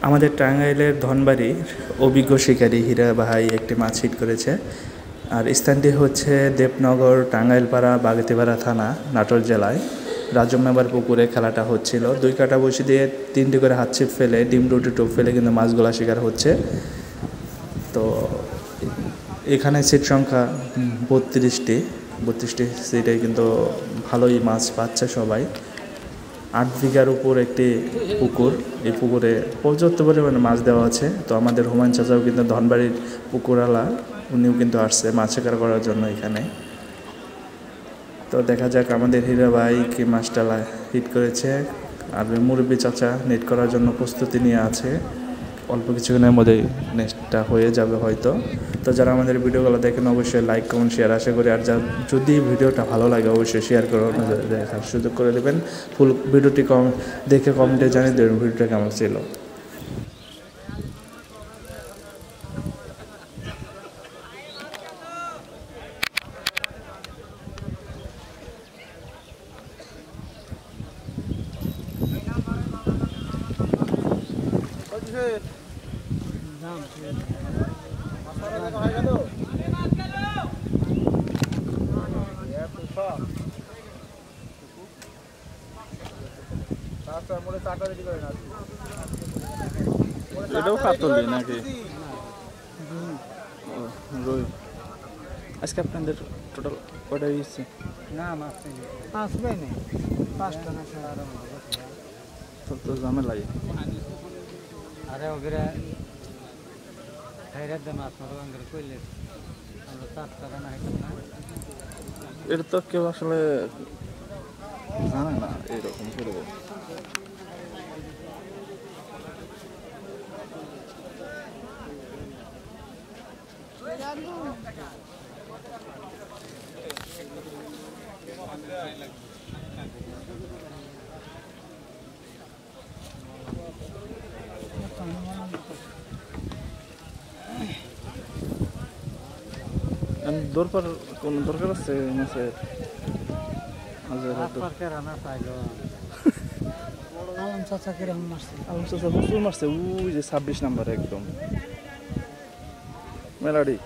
আমাদের টাঙ্গাইলের ধনবাড়ির অভিজ্ঞ শিকারী হীরা ভাই একটি মাছ হিট করেছে। আর স্থানটি হচ্ছে দেবনগর, টাঙ্গাইলপাড়া, বাগাতিপাড়া থানা, নাটোর জেলায় রাজু মেম্বার পুকুরে খেলাটা হচ্ছিল। 2 কাটা বসি দিয়ে 3টি করে হাত ছিপ ফেলে, ডিম রুটি টোপ ফেলে কিন্তু মাছগুলা শিকার হচ্ছে। তো এখানে সিট সংখ্যা 32টি সিটে কিন্তু ভালোই মাছ পাচ্ছে সবাই। 8 বিঘার উপর একটি পুকুর, এই পুকুরে পর্যাপ্ত পরিমাণে মাছ দেওয়া আছে। তো আমাদের হুমায়ুন চাচাও কিন্তু ধনবাড়ির পুকুরওয়ালা, উনিও কিন্তু আসছে মাছ শিকার করার জন্য এখানে। তো দেখা যাক আমাদের হীরা ভাই কি মাছটা হিট করেছে। আর মুরব্বী চাচা নেট করার জন্য প্রস্তুতি নিয়ে আছে। অল্প কিছুক্ষণের মধ্যেই নেক্সটটা হয়ে যাবে হয়তো। তো যারা আমাদের ভিডিওগুলো দেখেন অবশ্যই লাইক, কমেন্ট, শেয়ার আশা করি। আর যদি ভিডিওটা ভালো লাগে অবশ্যই শেয়ার করে দেখার সুযোগ করে দেবেন। ফুল ভিডিওটি দেখে কমেন্টে জানিয়ে দেবেন ভিডিওটা কেমন ছিল। এটাও কাতলি নাকি? রুই। আজকে আপনাদের টোটাল কয়টা দিচ্ছে? না মাছ আসবে না, 5টা না 6টা তো ঝামেলাই। আরে ওগরে খাইরাত দে মাছ মারো আঙ্গুর কইলে আমরা 4টা না হইতো না। এটা তো কেউ আসলে জানে না এরকম করে। দরকার কোন দরকার আছে মাছের? রান্না পাইলো আলম চাচা কিরকম মারছে? আলম চাচা প্রচুর মারছে। ওই যে 26 নাম্বার একদম মেলাডি।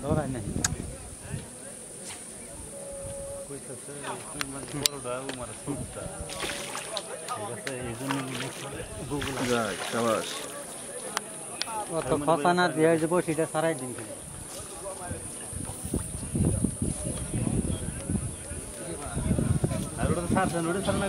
ধরাই নাই অত কথা না দিয়ে যাবো সেটা সারাই দিন আর ওটা সার দেন, ওটা সার না